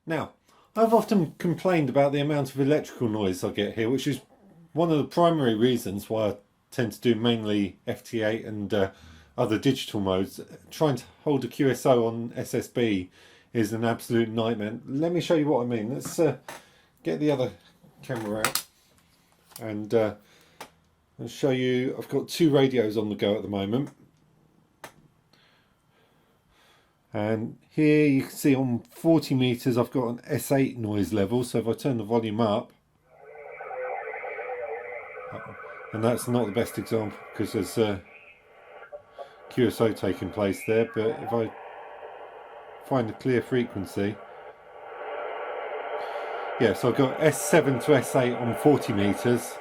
Now, I've often complained about the amount of electrical noise I get here, which is one of the primary reasons why I tend to do mainly FT8 and other digital modes. Trying to hold a QSO on SSB is an absolute nightmare. Let me show you what I mean. Let's get the other camera out and I'll show you. I've got two radios on the go at the moment. And here you can see on 40 meters I've got an S8 noise level, so if I turn the volume up, and that's not the best example because there's a QSO taking place there, but if I find a clear frequency, yeah, so I've got S7 to S8 on 40 meters,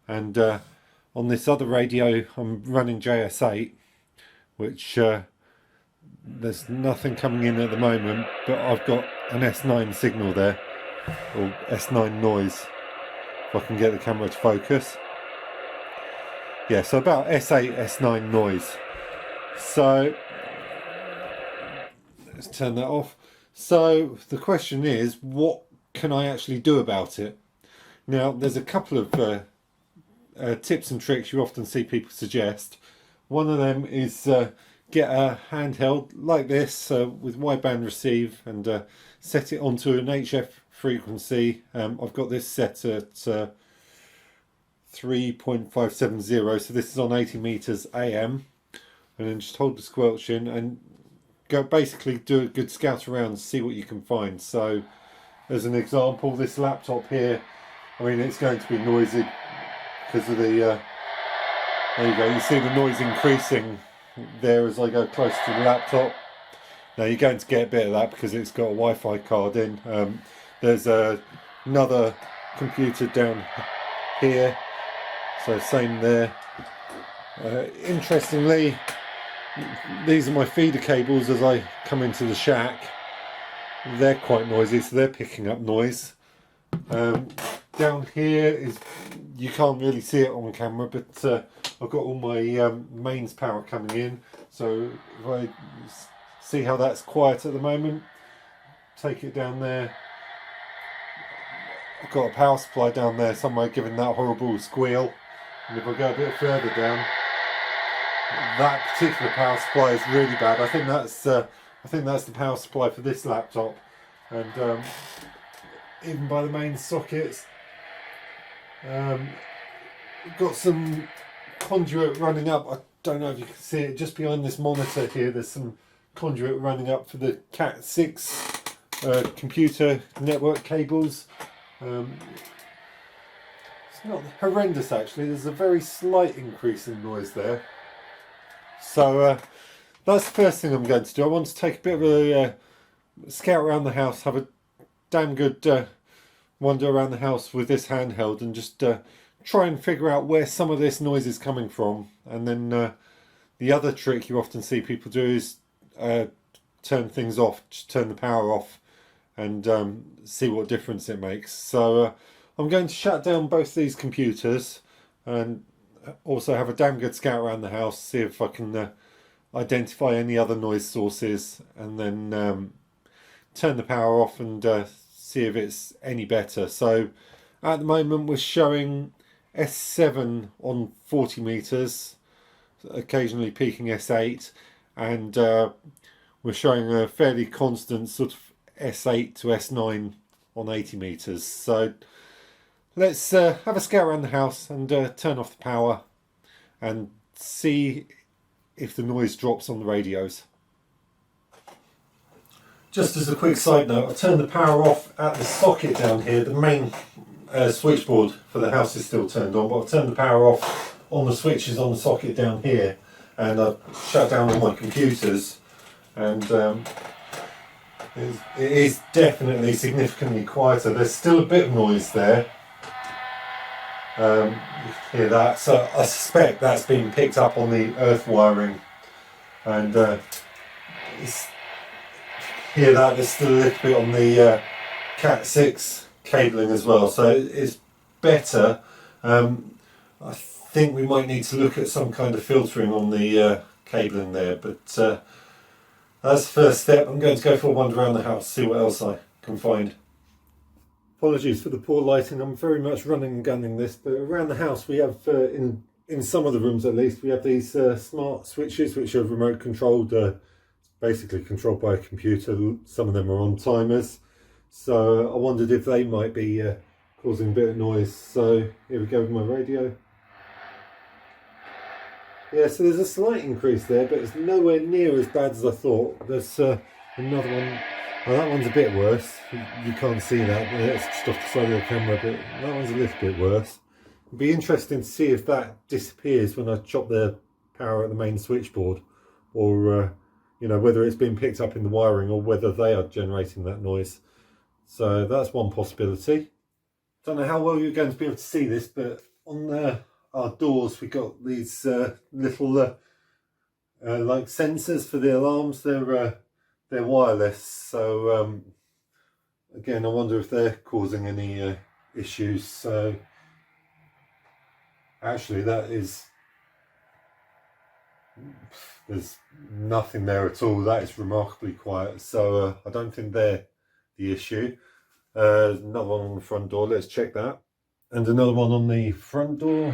and on this other radio I'm running JS8, which there's nothing coming in at the moment, but I've got an S9 signal there, or S9 noise, if I can get the camera to focus. Yeah, so about S8, S9 noise. So let's turn that off. So the question is, what can I actually do about it? Now, there's a couple of tips and tricks you often see people suggest. One of them is get a handheld like this with wideband receive and set it onto an HF frequency. I've got this set at 3.570, so this is on 80 meters AM, and then just hold the squelch in and go basically do a good scout around and see what you can find. So as an example, this laptop here, I mean, it's going to be noisy because of the there you go, you see the noise increasing there as I go close to the laptop. Now you're going to get a bit of that because it's got a Wi-Fi card in. There's another computer down here, so same there. Interestingly, these are my feeder cables as I come into the shack. They're quite noisy, so they're picking up noise. Down here is, you can't really see it on camera, but I've got all my mains power coming in, so if I see how that's quiet at the moment, take it down there. I've got a power supply down there somewhere giving that horrible squeal, and if I go a bit further down, that particular power supply is really bad. I think that's the power supply for this laptop, and even by the main sockets, got some conduit running up. I don't know if you can see it just behind this monitor here. There's some conduit running up for the Cat6 computer network cables. It's not horrendous actually. There's a very slight increase in noise there. So that's the first thing I'm going to do. I want to take a bit of a scout around the house, have a damn good wander around the house with this handheld, and just try and figure out where some of this noise is coming from. And then the other trick you often see people do is turn things off, just turn the power off, and see what difference it makes. So I'm going to shut down both these computers and also have a damn good scout around the house, see if I can identify any other noise sources, and then turn the power off and see if it's any better. So at the moment we're showing S7 on 40 meters, occasionally peaking S8, and we're showing a fairly constant sort of S8 to S9 on 80 meters. So let's have a scout around the house and turn off the power and see if the noise drops on the radios. Just as a quick side note, I turned the power off at the socket down here. The main switchboard for the house is still turned on, but I've turned the power off on the switches on the socket down here, and I've shut down all my computers, and it is definitely significantly quieter. There's still a bit of noise there. You can hear that, so I suspect that's been picked up on the earth wiring, and hear that there's still a little bit on the Cat6 cabling as well, so it's better. I think we might need to look at some kind of filtering on the cabling there, but that's the first step. I'm going to go for a wander around the house, see what else I confined. Apologies for the poor lighting, I'm very much running and gunning this, but around the house we have, in some of the rooms at least, we have these smart switches which are remote controlled, basically controlled by a computer. Some of them are on timers, so I wondered if they might be causing a bit of noise. So here we go with my radio. Yeah, so there's a slight increase there, but it's nowhere near as bad as I thought. There's another one. Oh, that one's a bit worse. You can't see that. It's just off the side of the camera, but that one's a little bit worse. It'd be interesting to see if that disappears when I chop the power at the main switchboard, or you know, whether it's been picked up in the wiring or whether they are generating that noise. So that's one possibility. Don't know how well you're going to be able to see this, but on our doors we got these little like sensors for the alarms. They're wireless, so again, I wonder if they're causing any issues. So actually there's nothing there at all. That is remarkably quiet, so I don't think they're the issue. Another one on the front door, let's check that. And another one on the front door.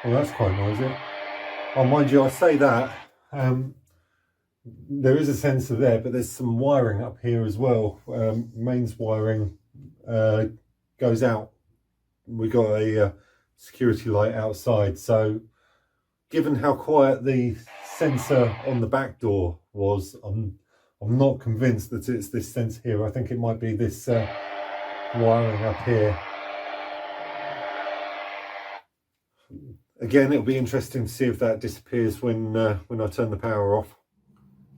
Oh, that's quite noisy. Oh, mind you, I say that, there is a sensor there, but there's some wiring up here as well. Mains wiring goes out. We got a security light outside, so given how quiet the sensor on the back door was, I'm not convinced that it's this sensor here. I think it might be this wiring up here. Again, it'll be interesting to see if that disappears when I turn the power off.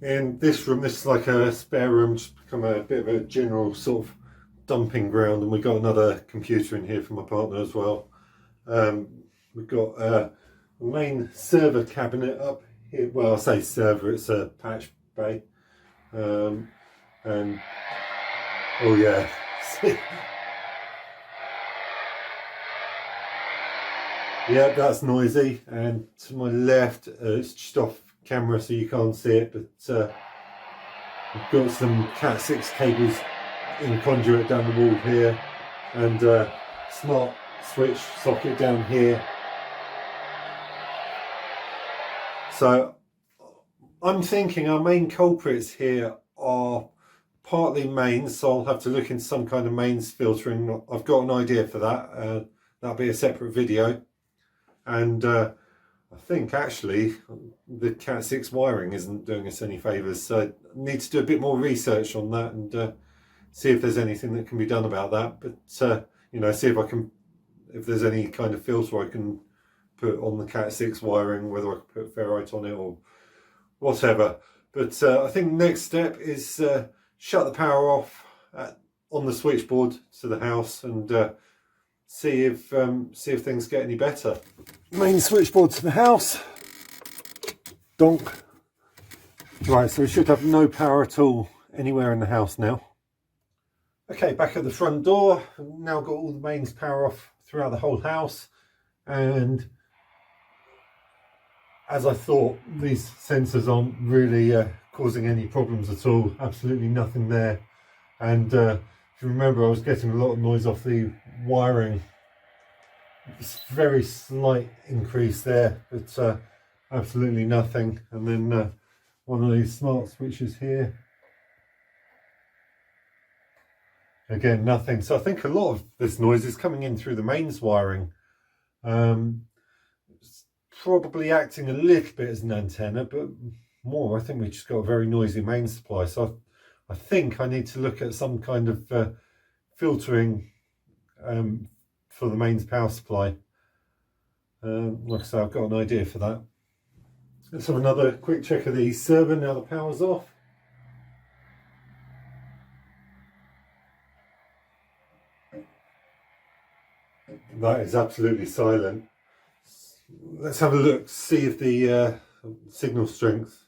In this room, this is like a spare room, just become a bit of a general sort of dumping ground, and we've got another computer in here for my partner as well. We've got a main server cabinet up here. Well, I say server, it's a patch bay. And oh yeah, yeah, that's noisy. And to my left, it's just off camera so you can't see it, but we've got some Cat 6 cables in conduit down the wall here, and smart switch socket down here. So I'm thinking our main culprits here are partly mains, so I'll have to look into some kind of mains filtering. I've got an idea for that. That'll be a separate video. And I think actually the Cat 6 wiring isn't doing us any favours, so I need to do a bit more research on that and see if there's anything that can be done about that. But you know, see if there's any kind of filter I can put on the Cat 6 wiring, whether I can put ferrite on it or whatever. But I think the next step is shut the power off on the switchboard to the house and see if things get any better. Main switchboard to the house. Donk. Right, so we should have no power at all anywhere in the house now. Okay, back at the front door. Now got all the mains power off throughout the whole house, and as I thought, these sensors aren't really causing any problems at all. Absolutely nothing there. And if you remember, I was getting a lot of noise off the wiring. It's a very slight increase there, but absolutely nothing. And then one of these smart switches here. Again, nothing. So I think a lot of this noise is coming in through the mains wiring. It's probably acting a little bit as an antenna, but more, I think we just got a very noisy main supply. So I think I need to look at some kind of filtering for the mains power supply. Like I say, I've got an idea for that. Let's have another quick check of the server now the power's off. That is absolutely silent. Let's have a look, see if the signal strength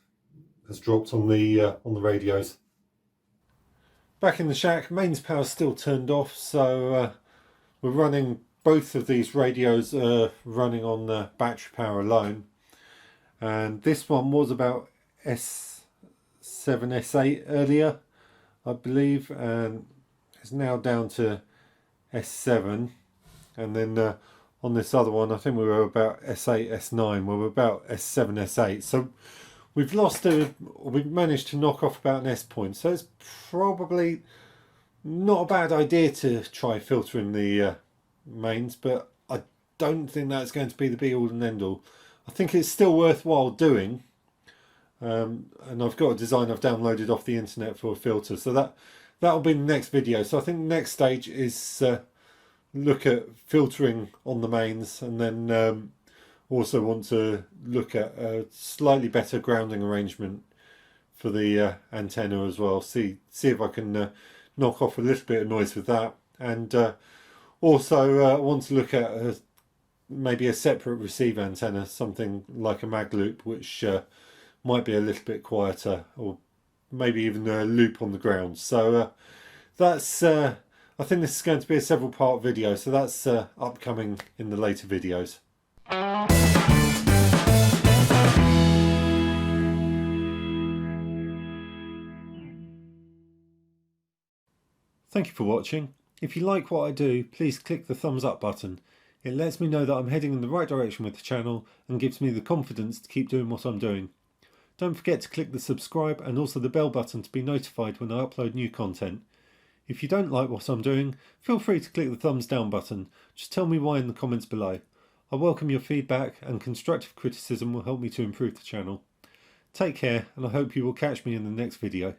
has dropped on the radios. Back in the shack, mains power's still turned off, so we're running both of these radios running on battery power alone. And this one was about S7, S8 earlier. I believe, and it's now down to S7. And then on this other one, I think we were about S8, S9. We were about S7, S8. So we've we've managed to knock off about an S point. So it's probably not a bad idea to try filtering the mains, but I don't think that's going to be the be all and end all. I think it's still worthwhile doing. And I've got a design I've downloaded off the internet for a filter. So that'll be the next video. So I think the next stage is look at filtering on the mains, and then also want to look at a slightly better grounding arrangement for the antenna as well. See if I can knock off a little bit of noise with that, and also want to look at maybe a separate receive antenna, something like a mag loop, which might be a little bit quieter, or maybe even a loop on the ground. So that's I think this is going to be a several part video, so that's upcoming in the later videos. Thank you for watching. If you like what I do, please click the thumbs up button. It lets me know that I'm heading in the right direction with the channel and gives me the confidence to keep doing what I'm doing. Don't forget to click the subscribe and also the bell button to be notified when I upload new content. If you don't like what I'm doing, feel free to click the thumbs down button. Just tell me why in the comments below. I welcome your feedback, and constructive criticism will help me to improve the channel. Take care, and I hope you will catch me in the next video.